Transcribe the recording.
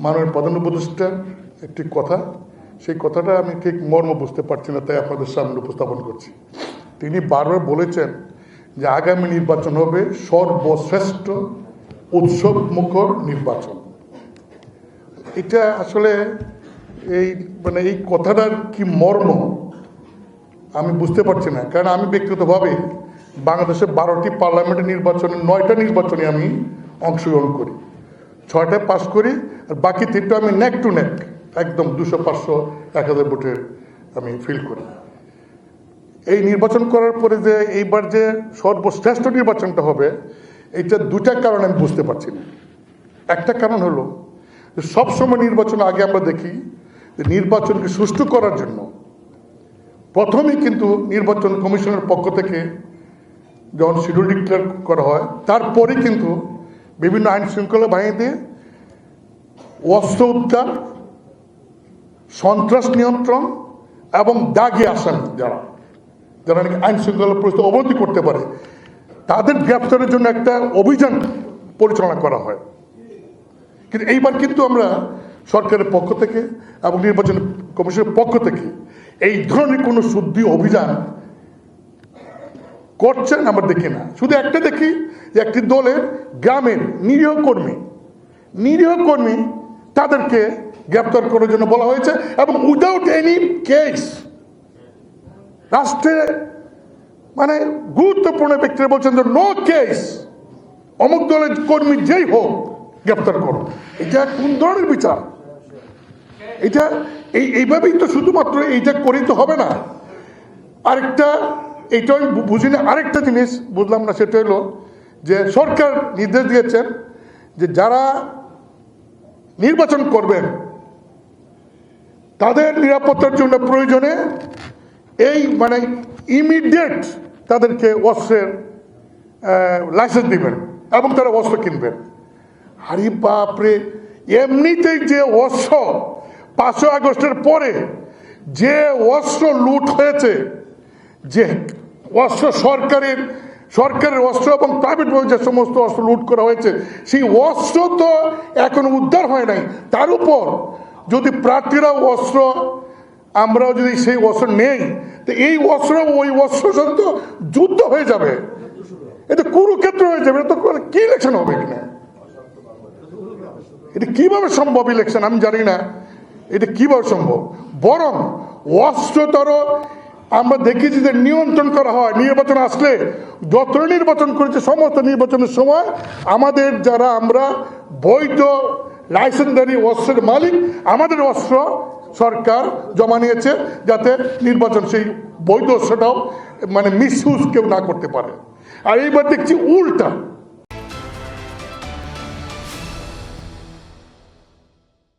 মাননীয় প্রধান উপদেষ্টার একটি কথা, সেই কথাটা আমি ঠিক মর্ম বুঝতে পারছি না, তাই আপনাদের সামনে উপস্থাপন করছি। তিনি বারবার বলেছেন যে আগামী নির্বাচন হবে সর্বশ্রেষ্ঠ উৎসব মুখর নির্বাচন। এটা আসলে এই কথাটার কি মর্ম আমি বুঝতে পারছি না, কারণ আমি ব্যক্তিগতভাবে বাংলাদেশে 12টি পার্লামেন্টের নির্বাচনে 9টা নির্বাচনে আমি অংশগ্রহণ করি, 6টায় পাস করি, আর বাকি 3টা আমি নেক টু নেক একদম 200, 500, 1000 ভোটের আমি ফিল করি। এই নির্বাচন করার পরে যে এইবার যে সর্বশ্রেষ্ঠ নির্বাচনটা হবে, এইটা দুটা কারণ আমি বুঝতে পারছি না। একটা কারণ হলো যে সবসময় নির্বাচন আগে আমরা দেখি যে নির্বাচনকে সুষ্ঠু করার জন্য প্রথমেই কিন্তু নির্বাচন কমিশনের পক্ষ থেকে যখন শিডিউল ডিক্লেয়ার করা হয়, তারপরে কিন্তু বিভিন্ন আইন শৃঙ্খলা বাহিনী দিয়ে অস্ত্র উদ্ধার, সন্ত্রাস নিয়ন্ত্রণ এবং দাগে আসামি যারা নাকি আইন শৃঙ্খলা পরিস্থিতি অবনতি করতে পারে, তাদের গ্রেপ্তারের জন্য একটা অভিযান পরিচালনা করা হয়। কিন্তু এইবার কিন্তু আমরা সরকারের পক্ষ থেকে এবং নির্বাচন কমিশনের পক্ষ থেকে এই ধরনের কোনো শুদ্ধি অভিযান করছেন আমরা দেখি না। শুধু একটা দেখি যে একটি দলের গ্রামের নিরীহ কর্মী তাদেরকে গ্রেপ্তার করার জন্য বলা হয়েছে এবং উইদাউট এনি কেস। রাষ্ট্রে মানে গুরুত্বপূর্ণ ব্যক্তিরা বলছেন যে নো কেস, অমুক দলের কর্মী যেই হোক গ্রেপ্তার করো। এটা কোন ধরনের বিচার? এটা এইভাবেই তো শুধুমাত্র এইটা করেই তো হবে না। আরেকটা এইটা আমি বুঝি না, আরেকটা জিনিস বুঝলাম না, সেটা হলো যে সরকার নির্দেশ দিয়েছেন যে যারা নির্বাচন করবেন তাদের নিরাপত্তার জন্য প্রয়োজনে মানে ইমিডিয়েট তাদেরকে অস্ত্রের লাইসেন্স দিবেন এবং তারা অস্ত্র কিনবেন। আরে বাপরে, এমনিতেই যে অস্ত্র 5ই আগস্টের পরে যে অস্ত্র লুট হয়েছে, যে অস্ত্র সরকারের অস্ত্র এবং প্রাইভেটভাবে যে সমস্ত অস্ত্র লুট করা হয়েছে, সেই অস্ত্র তো এখন উদ্ধার হয় নাই। তার উপর যদি প্রার্থীরা অস্ত্র, আমরাও যদি সেই অস্ত্র নেই, তো এই অস্ত্র ওই অস্ত্রের সাথে তো যুদ্ধ হয়ে যাবে, এটা কুরুক্ষেত্র হয়ে যাবে। এটা তো কি ইলেকশন হবে কিনা? এটা কিভাবে সম্ভব ইলেকশন আমি জানি না, এটা কিভাবে সম্ভব। বরং অস্ত্রতর আমরা দেখেছি যে নিয়ন্ত্রণ করা হয়। নির্বাচন আসলে যত নির্বাচন করেছে সমস্ত নির্বাচনের সময় আমাদের যারা আমরা বৈধ লাইসেন্সধারী অস্ত্রের মালিক, আমাদের অস্ত্র সরকার জমা নিয়েছে যাতে নির্বাচন সেই বৈধ অস্ত্রটাও মানে মিসইউজ কেউ না করতে পারে। আর এইবার দেখছি উল্টা,